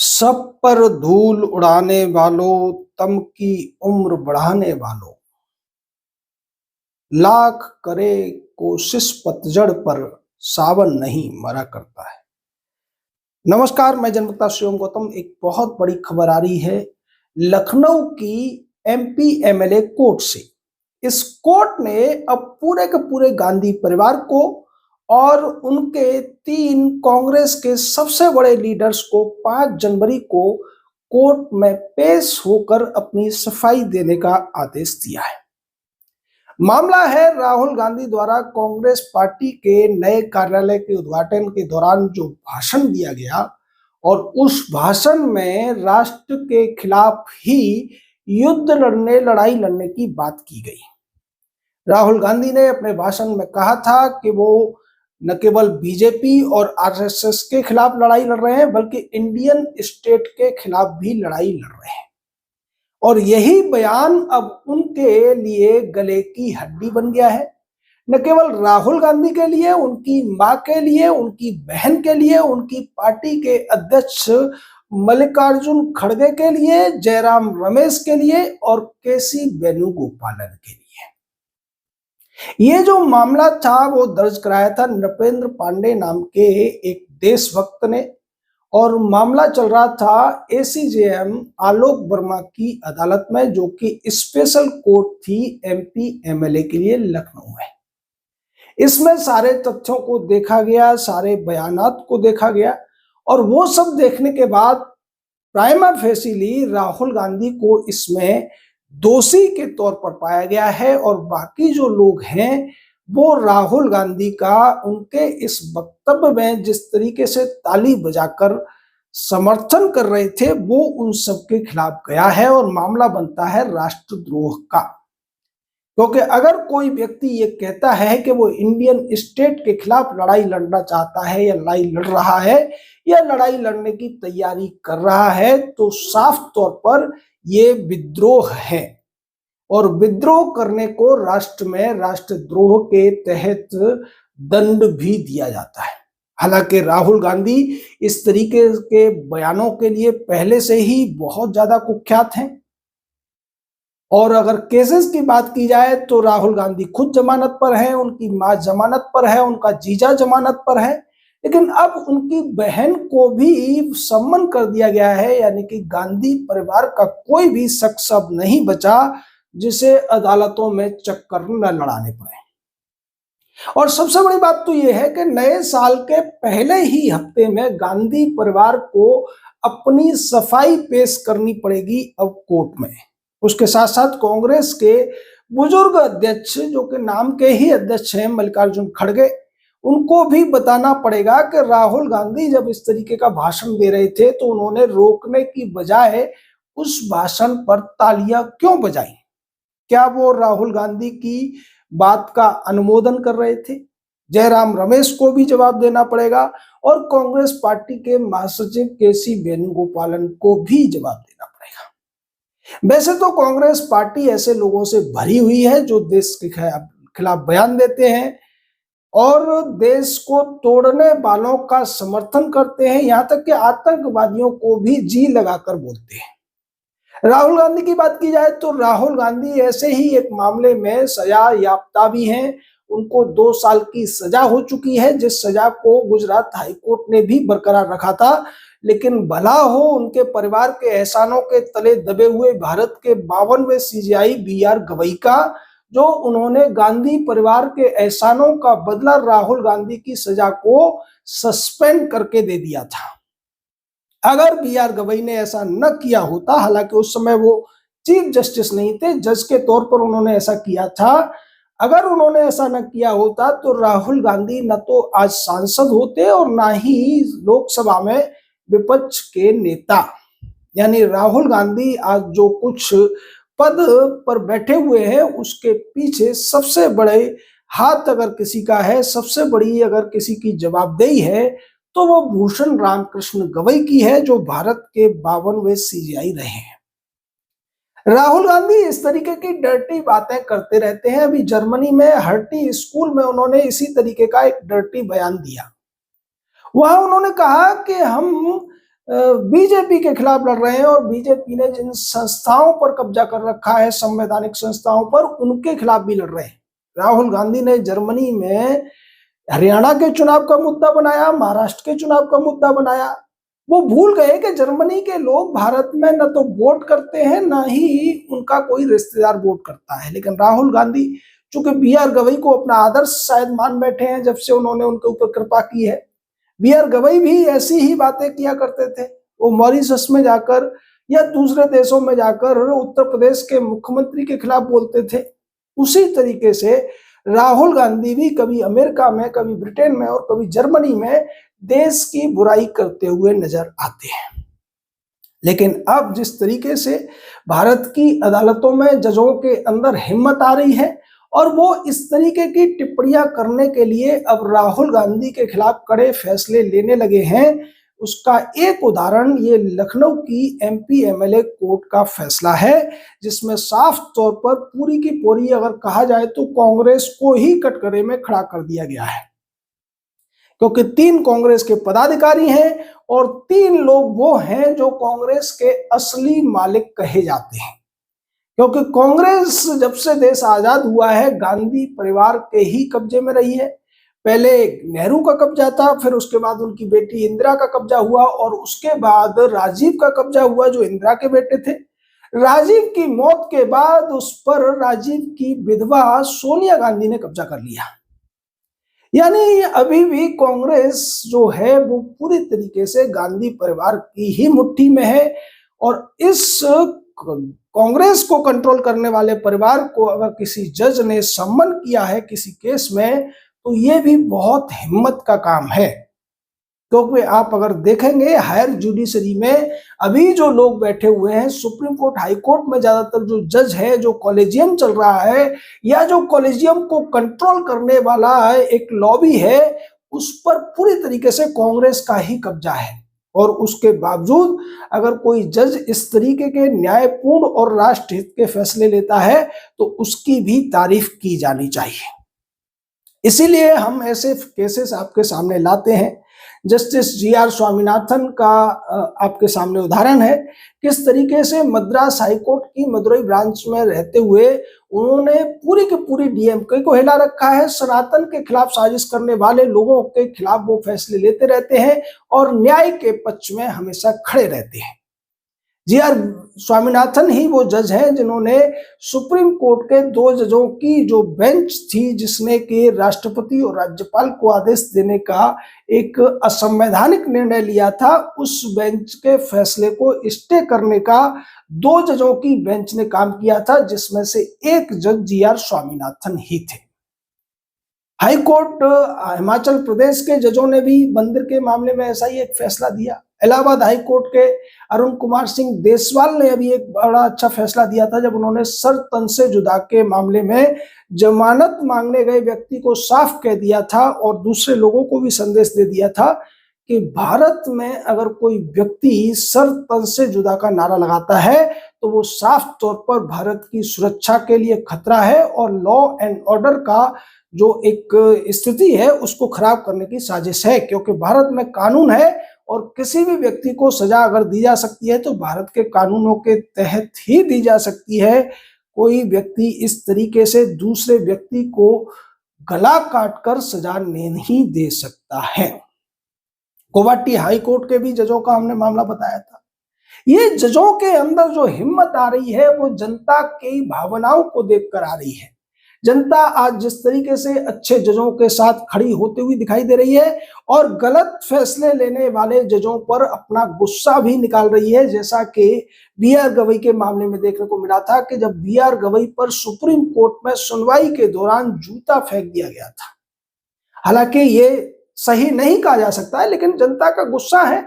सब पर धूल उड़ाने वालों, तम की उम्र बढ़ाने वालों, लाख करे कोशिश पतझड़ पर सावन नहीं मरा करता है। नमस्कार, मैं जनता शिवम गौतम। एक बहुत बड़ी खबर आ रही है लखनऊ की एमपी एमएलए कोर्ट से। इस कोर्ट ने अब पूरे के पूरे गांधी परिवार को और उनके 3 कांग्रेस के सबसे बड़े लीडर्स को 5 जनवरी को कोर्ट में पेश होकर अपनी सफाई देने का आदेश दिया है। मामला है राहुल गांधी द्वारा कांग्रेस पार्टी के नए कार्यालय के उद्घाटन के दौरान जो भाषण दिया गया और उस भाषण में राष्ट्र के खिलाफ ही लड़ाई लड़ने की बात की गई। राहुल गांधी ने अपने भाषण में कहा था कि वो न केवल बीजेपी और आरएसएस के खिलाफ लड़ाई लड़ रहे हैं बल्कि इंडियन स्टेट के खिलाफ भी लड़ाई लड़ रहे हैं। और यही बयान अब उनके लिए गले की हड्डी बन गया है। न केवल राहुल गांधी के लिए, उनकी मां के लिए, उनकी बहन के लिए, उनकी पार्टी के अध्यक्ष मल्लिकार्जुन खड़गे के लिए, जयराम रमेश के लिए और केसी वेणुगोपालन के लिए। ये जो मामला था वो दर्ज कराया था नृपेंद्र पांडे नाम के एक देशभक्त ने, और मामला चल रहा था एसीजेएम आलोक वर्मा की अदालत में, जो कि स्पेशल कोर्ट थी एमपी एमएलए के लिए लखनऊ में। इसमें सारे तथ्यों को देखा गया, सारे बयानात को देखा गया, और वो सब देखने के बाद प्राइमा फेसिली राहुल गांधी को इसमें दोषी के तौर पर पाया गया है। और बाकी जो लोग हैं वो राहुल गांधी का उनके इस वक्तव्य में जिस तरीके से ताली बजाकर समर्थन कर रहे थे वो उन सब के खिलाफ गया है और मामला बनता है राष्ट्रद्रोह का। क्योंकि अगर कोई व्यक्ति ये कहता है कि वो इंडियन स्टेट के खिलाफ लड़ाई लड़ना चाहता है या लड़ाई लड़ रहा है या लड़ाई लड़ने की तैयारी कर रहा है तो साफ तौर पर ये विद्रोह है, और विद्रोह करने को राष्ट्र में राष्ट्रद्रोह के तहत दंड भी दिया जाता है। हालांकि राहुल गांधी इस तरीके के बयानों के लिए पहले से ही बहुत ज्यादा कुख्यात हैं। और अगर केसेस की बात की जाए तो राहुल गांधी खुद जमानत पर है, उनकी मां जमानत पर है, उनका जीजा जमानत पर है, लेकिन अब उनकी बहन को भी सम्मन कर दिया गया है। यानी कि गांधी परिवार का कोई भी शख्स अब नहीं बचा जिसे अदालतों में चक्कर न लड़ाने पड़े। और सबसे बड़ी बात तो यह है कि नए साल के पहले ही हफ्ते में गांधी परिवार को अपनी सफाई पेश करनी पड़ेगी अब कोर्ट में। उसके साथ साथ कांग्रेस के बुजुर्ग अध्यक्ष, जो कि नाम के ही अध्यक्ष हैं, मल्लिकार्जुन खड़गे, उनको भी बताना पड़ेगा कि राहुल गांधी जब इस तरीके का भाषण दे रहे थे तो उन्होंने रोकने की बजाय उस भाषण पर तालियां क्यों बजाई। क्या वो राहुल गांधी की बात का अनुमोदन कर रहे थे? जयराम रमेश को भी जवाब देना पड़ेगा और कांग्रेस पार्टी के महासचिव केसी वेणुगोपालन को भी जवाब देना पड़ेगा। वैसे तो कांग्रेस पार्टी ऐसे लोगों से भरी हुई है जो देश के खिलाफ बयान देते हैं और देश को तोड़ने वालों का समर्थन करते हैं, यहां तक कि आतंकवादियों को भी जी लगाकर बोलते हैं। राहुल गांधी की बात की जाए तो राहुल गांधी ऐसे ही एक मामले में सजा याफ्ता भी हैं। उनको 2 साल की सजा हो चुकी है, जिस सजा को गुजरात हाईकोर्ट ने भी बरकरार रखा था। लेकिन भला हो उनके परिवार के एहसानों के तले दबे हुए भारत के 52वें सीजेआई बीआर गवई का, जो उन्होंने गांधी परिवार के एहसानों का बदला राहुल गांधी की सजा को सस्पेंड करके दे दिया था। अगर बीआर गवई ने ऐसा न किया होता, हालांकि उस समय वो चीफ जस्टिस नहीं थे, जज के तौर पर उन्होंने ऐसा किया था, अगर उन्होंने ऐसा न किया होता तो राहुल गांधी न तो आज सांसद होते और ना ही लोकसभा में विपक्ष के नेता। यानी राहुल गांधी आज जो कुछ पद पर बैठे हुए हैं उसके पीछे सबसे बड़े हाथ अगर किसी का है, सबसे बड़ी अगर किसी की जवाबदेही है तो वो भूषण रामकृष्ण गवई की है, जो भारत के 52वें सीजेआई रहे हैं। राहुल गांधी इस तरीके की डर्टी बातें करते रहते हैं। अभी जर्मनी में हर्टी स्कूल में उन्होंने इसी तरीके का एक डर्टी बयान दिया। वहां उन्होंने कहा कि हम बीजेपी के खिलाफ लड़ रहे हैं और बीजेपी ने जिन संस्थाओं पर कब्जा कर रखा है, संवैधानिक संस्थाओं पर, उनके खिलाफ भी लड़ रहे हैं। राहुल गांधी ने जर्मनी में हरियाणा के चुनाव का मुद्दा बनाया, महाराष्ट्र के चुनाव का मुद्दा बनाया। वो भूल गए कि जर्मनी के लोग भारत में न तो वोट करते हैं, न ही उनका कोई रिश्तेदार वोट करता है। लेकिन राहुल गांधी चूंकि बी.आर. गवई को अपना आदर्श शायद मान बैठे हैं जब से उन्होंने उनके ऊपर कृपा की है। बी.आर. गवई भी ऐसी ही बातें किया करते थे। वो मॉरिशस में जाकर या दूसरे देशों में जाकर उत्तर प्रदेश के मुख्यमंत्री के खिलाफ बोलते थे। उसी तरीके से राहुल गांधी भी कभी अमेरिका में, कभी ब्रिटेन में और कभी जर्मनी में देश की बुराई करते हुए नजर आते हैं। लेकिन अब जिस तरीके से भारत की अदालतों में जजों के अंदर हिम्मत आ रही है और वो इस तरीके की टिप्पणियां करने के लिए अब राहुल गांधी के खिलाफ कड़े फैसले लेने लगे हैं, उसका एक उदाहरण ये लखनऊ की एमपी एमएलए कोर्ट का फैसला है, जिसमें साफ तौर पर पूरी की पूरी अगर कहा जाए तो कांग्रेस को ही कटघरे में खड़ा कर दिया गया है। क्योंकि 3 कांग्रेस के पदाधिकारी हैं और 3 लोग वो हैं जो कांग्रेस के असली मालिक कहे जाते हैं। क्योंकि कांग्रेस जब से देश आजाद हुआ है गांधी परिवार के ही कब्जे में रही है। पहले नेहरू का कब्जा था, फिर उसके बाद उनकी बेटी इंदिरा का कब्जा हुआ और उसके बाद राजीव का कब्जा हुआ जो इंदिरा के बेटे थे। राजीव की मौत के बाद उस पर राजीव की विधवा सोनिया गांधी ने कब्जा कर लिया। यानी अभी भी कांग्रेस जो है वो पूरी तरीके से गांधी परिवार की ही मुट्ठी में है। और इस कांग्रेस को कंट्रोल करने वाले परिवार को अगर किसी जज ने सम्मन किया है किसी केस में, तो ये भी बहुत हिम्मत का काम है। क्योंकि आप अगर देखेंगे हायर जुडिशरी में अभी जो लोग बैठे हुए हैं, सुप्रीम कोर्ट, हाई कोर्ट में ज्यादातर जो जज है, जो कॉलेजियम चल रहा है या जो कॉलेजियम को कंट्रोल करने वाला है एक लॉबी है, उस पर पूरी तरीके से कांग्रेस का ही कब्जा है। और उसके बावजूद अगर कोई जज इस तरीके के न्यायपूर्ण और राष्ट्रहित के फैसले लेता है तो उसकी भी तारीफ की जानी चाहिए। इसीलिए हम ऐसे केसेस आपके सामने लाते हैं। Justice G.R.. स्वामीनाथन का आपके सामने उदाहरण है, किस तरीके से मद्रास हाईकोर्ट की मदुरई ब्रांच में रहते हुए उन्होंने पूरी की पूरी डीएमके को हिला रखा है। सनातन के खिलाफ साजिश करने वाले लोगों के खिलाफ वो फैसले लेते रहते हैं और न्याय के पक्ष में हमेशा खड़े रहते हैं। जी.आर. स्वामीनाथन ही वो जज हैं जिन्होंने सुप्रीम कोर्ट के 2 जजों की जो बेंच थी, जिसने कि राष्ट्रपति और राज्यपाल को आदेश देने का एक असंवैधानिक निर्णय लिया था, उस बेंच के फैसले को स्टे करने का 2 जजों की बेंच ने काम किया था, जिसमें से एक जज जी.आर. स्वामीनाथन ही थे। हाई कोर्ट हिमाचल प्रदेश के जजों ने भी मंदिर के मामले में ऐसा ही एक फैसला दिया। इलाहाबाद हाई कोर्ट के अरुण कुमार सिंह देसवाल ने अभी एक बड़ा अच्छा फैसला दिया था, जब उन्होंने सर तन से जुदा के मामले में जमानत मांगने गए व्यक्ति को साफ कह दिया था और दूसरे लोगों को भी संदेश दे दिया था कि भारत में अगर कोई व्यक्ति सर तन से जुदा का नारा लगाता है तो वो साफ तौर पर भारत की सुरक्षा के लिए खतरा है और लॉ एंड ऑर्डर का जो एक स्थिति है उसको खराब करने की साजिश है। क्योंकि भारत में कानून है और किसी भी व्यक्ति को सजा अगर दी जा सकती है तो भारत के कानूनों के तहत ही दी जा सकती है। कोई व्यक्ति इस तरीके से दूसरे व्यक्ति को गला काटकर सजा नहीं दे सकता है। गुवाहाटी हाई कोर्ट के भी जजों का हमने मामला बताया था। ये जजों के अंदर जो हिम्मत आ रही है वो जनता की भावनाओं को देखकर आ रही है। जनता आज जिस तरीके से अच्छे जजों के साथ खड़ी होते हुए दिखाई दे रही है और गलत फैसले लेने वाले जजों पर अपना गुस्सा भी निकाल रही है, जैसा कि बी.आर. गवई के मामले में देखने को मिला था कि जब बी.आर. गवई पर सुप्रीम कोर्ट में सुनवाई के दौरान जूता फेंक दिया गया था। हालांकि ये सही नहीं कहा जा सकता है, लेकिन जनता का गुस्सा है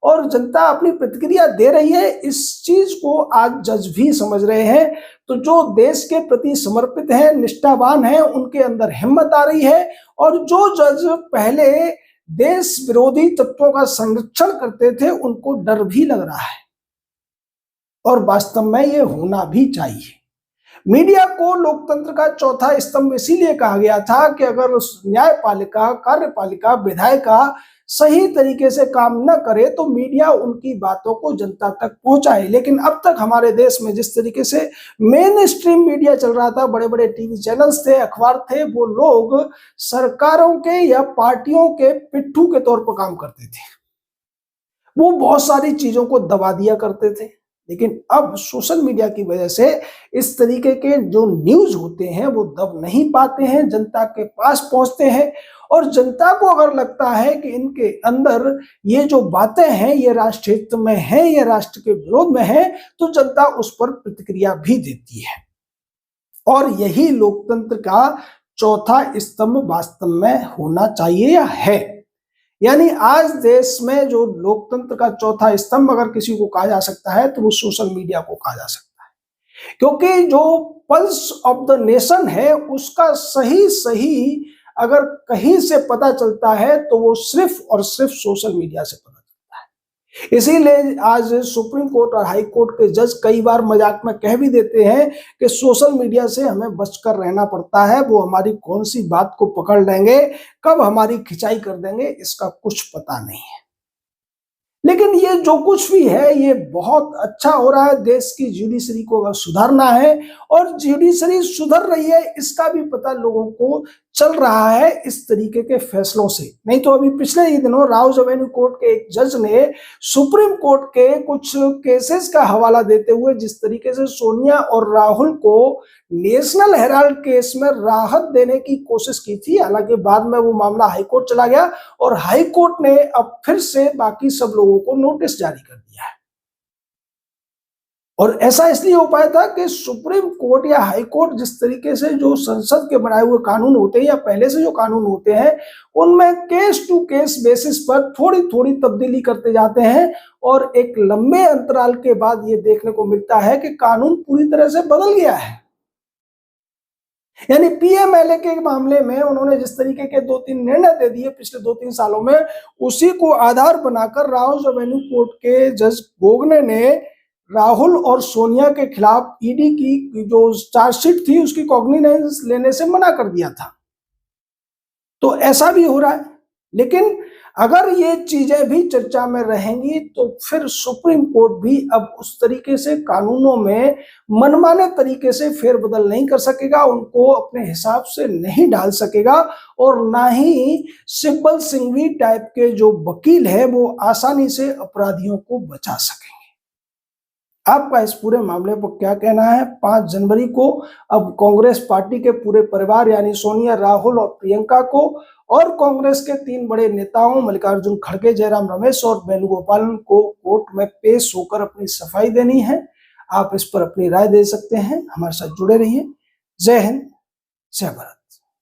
और जनता अपनी प्रतिक्रिया दे रही है। इस चीज को आज जज भी समझ रहे हैं। तो जो देश के प्रति समर्पित हैं, निष्ठावान हैं, उनके अंदर हिम्मत आ रही है और जो जज पहले देश विरोधी तत्वों का संरक्षण करते थे उनको डर भी लग रहा है और वास्तव में ये होना भी चाहिए। मीडिया को लोकतंत्र का चौथा स्तंभ इसीलिए कहा गया था कि अगर न्यायपालिका, कार्यपालिका, विधायिका सही तरीके से काम न करे तो मीडिया उनकी बातों को जनता तक पहुंचाए। लेकिन अब तक हमारे देश में जिस तरीके से मेन स्ट्रीम मीडिया चल रहा था, बड़े बड़े टीवी चैनल्स थे, अखबार थे, वो लोग सरकारों के या पार्टियों के पिट्ठू के तौर पर काम करते थे। वो बहुत सारी चीजों को दबा दिया करते थे। लेकिन अब सोशल मीडिया की वजह से इस तरीके के जो न्यूज होते हैं वो दब नहीं पाते हैं, जनता के पास पहुंचते हैं। और जनता को अगर लगता है कि इनके अंदर ये जो बातें हैं ये राष्ट्र हित में है, ये राष्ट्र के विरोध में है, तो जनता उस पर प्रतिक्रिया भी देती है। और यही लोकतंत्र का चौथा स्तंभ वास्तव में होना चाहिए या है। यानी आज देश में जो लोकतंत्र का चौथा स्तंभ अगर किसी को कहा जा सकता है तो वो सोशल मीडिया को कहा जा सकता है, क्योंकि जो पल्स ऑफ द नेशन है उसका सही सही अगर कहीं से पता चलता है तो वो सिर्फ और सिर्फ सोशल मीडिया से पता चलता है। इसीलिए आज सुप्रीम कोर्ट और हाई कोर्ट के जज कई बार मजाक में कह भी देते हैं कि सोशल मीडिया से हमें बचकर रहना पड़ता है, वो हमारी कौन सी बात को पकड़ लेंगे, कब हमारी खिंचाई कर देंगे, इसका कुछ पता नहीं है। लेकिन ये जो कुछ भी है ये बहुत अच्छा हो रहा है। देश की जुडिशरी को अगर सुधारना है और जुडिशरी सुधर रही है इसका भी पता लोगों को चल रहा है इस तरीके के फैसलों से। नहीं तो अभी पिछले ही दिनों राउज एवेन्यू कोर्ट के एक जज ने सुप्रीम कोर्ट के कुछ केसेस का हवाला देते हुए जिस तरीके से सोनिया और राहुल को नेशनल हेराल्ड केस में राहत देने की कोशिश की थी, हालांकि बाद में वो मामला हाई कोर्ट चला गया और हाई कोर्ट ने अब फिर से बाकी सब लोगों को नोटिस जारी कर दिया है। और ऐसा इसलिए हो पाया था कि सुप्रीम कोर्ट या हाई कोर्ट जिस तरीके से जो संसद के बनाए हुए कानून होते हैं या पहले से जो कानून होते हैं उनमें केस टू केस बेसिस पर थोड़ी थोड़ी तब्दीली करते जाते हैं और एक लंबे अंतराल के बाद ये देखने को मिलता है कि कानून पूरी तरह से बदल गया है। यानी पीएमएलए के मामले में उन्होंने जिस तरीके के 2-3 निर्णय दे दिए पिछले 2-3 सालों में, उसी को आधार बनाकर राउज एवेन्यू कोर्ट के जज बोगने ने राहुल और सोनिया के खिलाफ ईडी की जो चार्जशीट थी उसकी कॉग्निजेंस लेने से मना कर दिया था। तो ऐसा भी हो रहा है। लेकिन अगर ये चीजें भी चर्चा में रहेंगी तो फिर सुप्रीम कोर्ट भी अब उस तरीके से कानूनों में मनमाने तरीके से फेरबदल नहीं कर सकेगा, उनको अपने हिसाब से नहीं डाल सकेगा और ना ही सिब्बल सिंघवी टाइप के जो वकील है वो आसानी से अपराधियों को बचा सकेंगे। आपका इस पूरे मामले पर क्या कहना है? 5 जनवरी को अब कांग्रेस पार्टी के पूरे परिवार यानी सोनिया, राहुल और प्रियंका को और कांग्रेस के 3 बड़े नेताओं मल्लिकार्जुन खड़गे, जयराम रमेश और वेणुगोपाल को कोर्ट में पेश होकर अपनी सफाई देनी है। आप इस पर अपनी राय दे सकते हैं। हमारे साथ जुड़े रहिए। जय हिंद, जय भारत।